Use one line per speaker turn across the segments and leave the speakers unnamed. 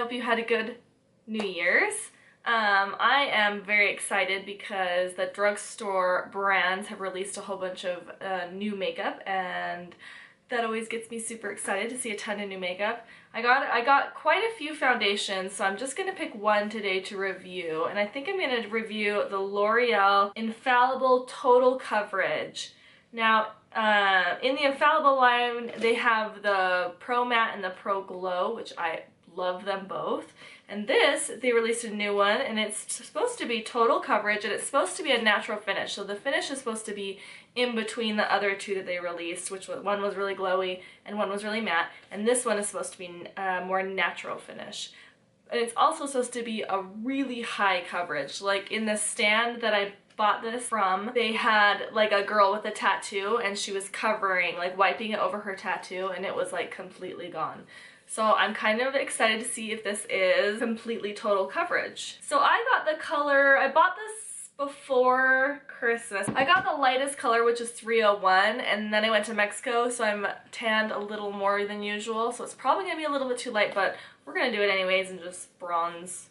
hope you had a good New Year's. I am very excited because the drugstore brands have released a whole bunch of new makeup, and that always gets me super excited to see a ton of new makeup. I got quite a few foundations, so I'm just going to pick one today to review, and I think I'm going to review the L'Oreal Infallible Total Coverage. Now, in the Infallible line, they have the Pro Matte and the Pro Glow, which I love them both. And this, they released a new one, and it's supposed to be total coverage, and it's supposed to be a natural finish. So the finish is supposed to be in between the other two that they released, which one was really glowy and one was really matte. And this one is supposed to be a more natural finish. And it's also supposed to be a really high coverage. Like in the stand that I bought this from, they had like a girl with a tattoo, and she was covering, like wiping it over her tattoo, and it was like completely gone. So I'm kind of excited to see if this is completely total coverage. So I got the color, I bought this before Christmas. I got the lightest color, which is 301, and then I went to Mexico, so I'm tanned a little more than usual. So it's probably gonna be a little bit too light, but we're gonna do it anyways and just bronze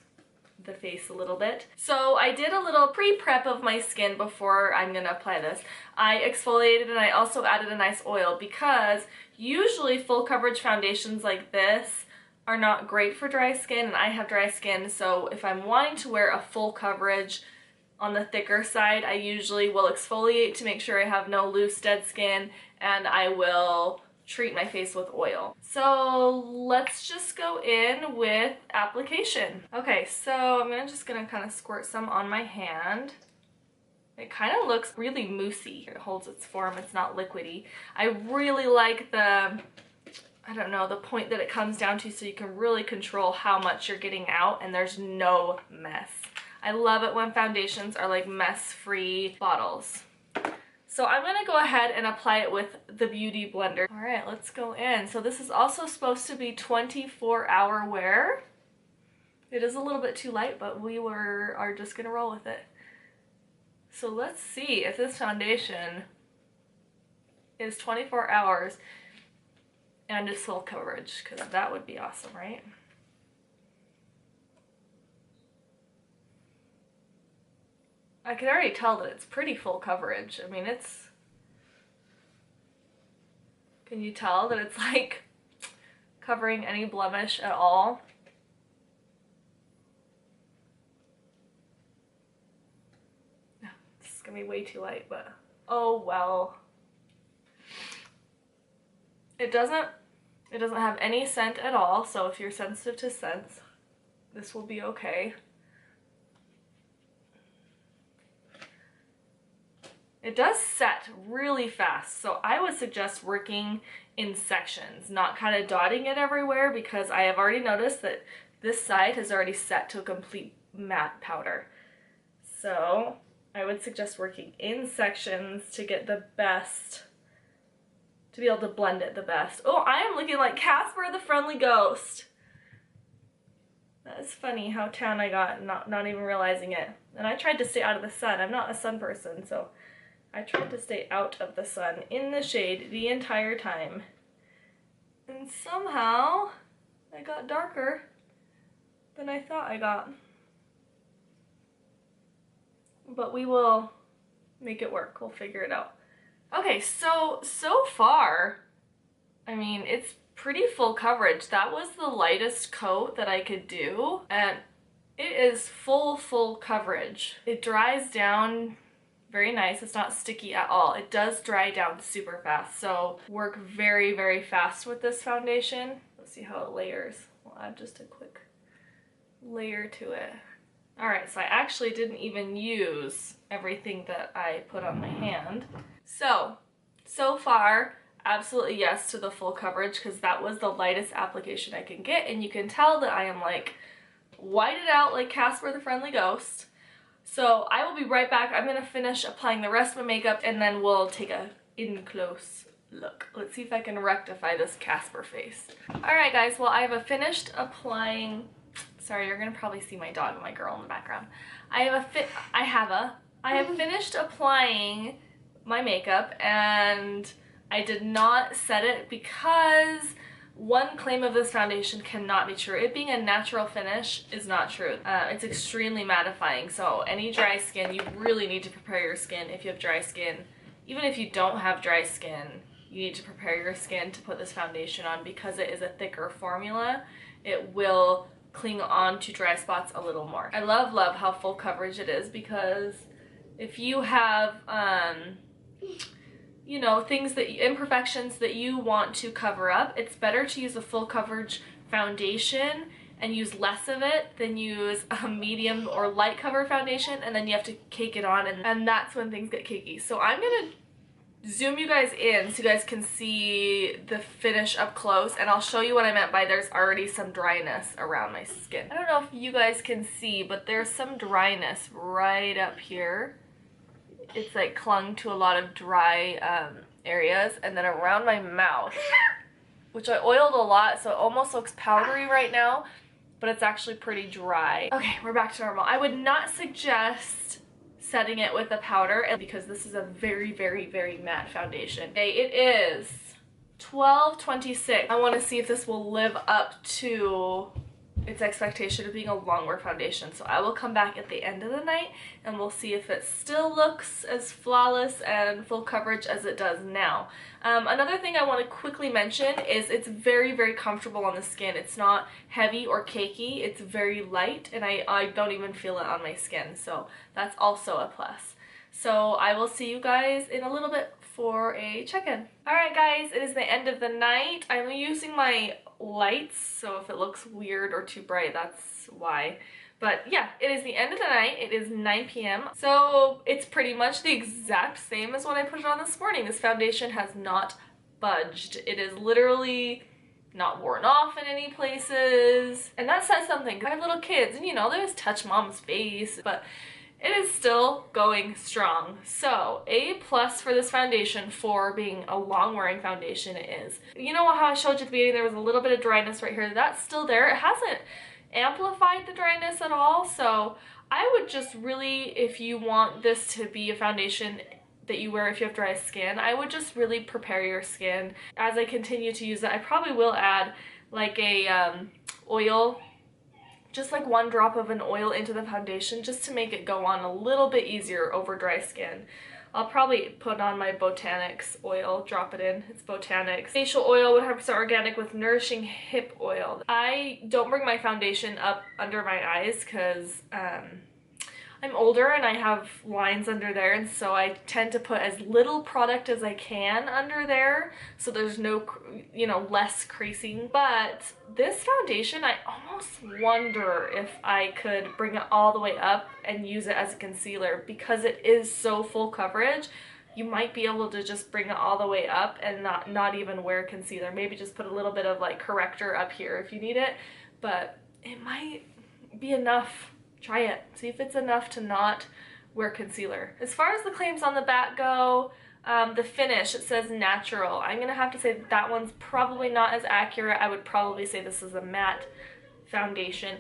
the face a little bit. So I did a little pre-prep of my skin before I'm gonna apply this. I exfoliated, and I also added a nice oil because usually full coverage foundations like this are not great for dry skin, and I have dry skin, so if I'm wanting to wear a full coverage on the thicker side, I usually will exfoliate to make sure I have no loose dead skin, and I will treat my face with oil. So let's just go in with application. Okay, so I'm just gonna kind of squirt some on my hand. It kind of looks really moussey. It holds its form, it's not liquidy. I really like the, I don't know, the point that it comes down to, so you can really control how much you're getting out and there's no mess. I love it when foundations are like mess-free bottles. So I'm gonna go ahead and apply it with the Beauty Blender. All right, let's go in. So this is also supposed to be 24-hour wear. It is a little bit too light, but we are just gonna roll with it. So let's see if this foundation is 24 hours and is full coverage, because that would be awesome, right? I can already tell that it's pretty full coverage. I mean, it's... Can you tell that it's like covering any blemish at all? This is gonna be way too light, but oh well. It doesn't have any scent at all, so if you're sensitive to scents, this will be okay. It does set really fast, so I would suggest working in sections, not kind of dotting it everywhere, because I have already noticed that this side has already set to a complete matte powder. So I would suggest working in sections to get the best, to be able to blend it the best. Oh, I am looking like Casper the Friendly Ghost. That is funny how tan I got, not even realizing it. And I tried to stay out of the sun. I'm not a sun person, so I tried to stay out of the sun in the shade the entire time. And somehow I got darker than I thought I got. But we will make it work. We'll figure it out. Okay, so far, I mean, it's pretty full coverage. That was the lightest coat that I could do, and it is full coverage. It dries down very nice. It's not sticky at all. It does dry down super fast, so work very fast with this foundation. Let's see how it layers. We'll add just a quick layer to it. Alright, so I actually didn't even use everything that I put on my hand. So far, absolutely yes to the full coverage, because that was the lightest application I can get, and you can tell that I am like whited out like Casper the Friendly Ghost. So I will be right back. I'm gonna finish applying the rest of my makeup, and then we'll take a in-close look. Let's see if I can rectify this Casper face. Alright guys, well I have finished applying. Sorry, you're gonna probably see my dog and my girl in the background. I have finished applying my makeup, and I did not set it because one claim of this foundation cannot be true. It being a natural finish is not true. It's extremely mattifying, so any dry skin, you really need to prepare your skin if you have dry skin. Even if you don't have dry skin, you need to prepare your skin to put this foundation on because it is a thicker formula. It will cling on to dry spots a little more. I love how full coverage it is, because if you have you know, imperfections that you want to cover up, it's better to use a full coverage foundation and use less of it than use a medium or light cover foundation and then you have to cake it on, and that's when things get cakey. So I'm gonna zoom you guys in so you guys can see the finish up close, and I'll show you what I meant by there's already some dryness around my skin. I don't know if you guys can see, but there's some dryness right up here. It's like clung to a lot of dry areas, and then around my mouth, which I oiled a lot, so it almost looks powdery right now, but it's actually pretty dry. Okay, we're back to normal. I would not suggest setting it with a powder because this is a very matte foundation. Okay, it is 12:26. I want to see if this will live up to its expectation of being a long wear foundation. So I will come back at the end of the night and we'll see if it still looks as flawless and full coverage as it does now. Another thing I want to quickly mention is it's very comfortable on the skin. It's not heavy or cakey. It's very light, and I don't even feel it on my skin, so that's also a plus. So I will see you guys in a little bit for a check-in. Alright guys, it is the end of the night. I'm using my lights, so if it looks weird or too bright, that's why. But yeah, it is the end of the night. It is 9 p.m. So it's pretty much the exact same as when I put it on this morning. This foundation has not budged. It is literally not worn off in any places. And that says something. I have little kids and you know, they just touch mom's face, but it is still going strong. So A+ for this foundation for being a long wearing foundation is. You know how I showed you at the beginning there was a little bit of dryness right here? That's still there. It hasn't amplified the dryness at all. So I would just really, if you want this to be a foundation that you wear if you have dry skin, I would just really prepare your skin. As I continue to use it, I probably will add like a oil, just like 1 drop of an oil into the foundation just to make it go on a little bit easier over dry skin. I'll probably put on my Botanics oil, drop it in, it's Botanics. Facial oil, 100% organic with nourishing hip oil. I don't bring my foundation up under my eyes because I'm older and I have lines under there, and so I tend to put as little product as I can under there so there's no, you know, less creasing. But this foundation, I almost wonder if I could bring it all the way up and use it as a concealer because it is so full coverage. You might be able to just bring it all the way up and not even wear concealer. Maybe just put a little bit of like corrector up here if you need it, but it might be enough. Try it. See if it's enough to not wear concealer. As far as the claims on the back go, the finish, it says natural. I'm gonna have to say that one's probably not as accurate. I would probably say this is a matte foundation.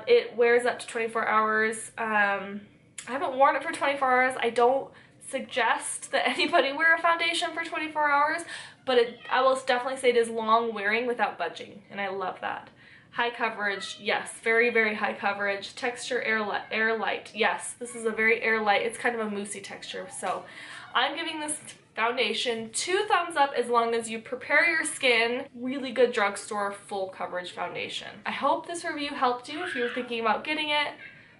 It wears up to 24 hours. I haven't worn it for 24 hours. I don't suggest that anybody wear a foundation for 24 hours, but I will definitely say it is long wearing without budging, and I love that. High coverage, yes, very high coverage. Texture, air light, yes, this is a very air light. It's kind of a moussey texture, so I'm giving this foundation 2 thumbs up as long as you prepare your skin. Really good drugstore full coverage foundation. I hope this review helped you if you were thinking about getting it.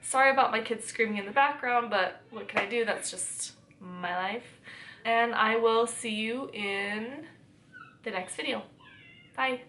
Sorry about my kids screaming in the background, but what can I do? That's just my life. And I will see you in the next video. Bye.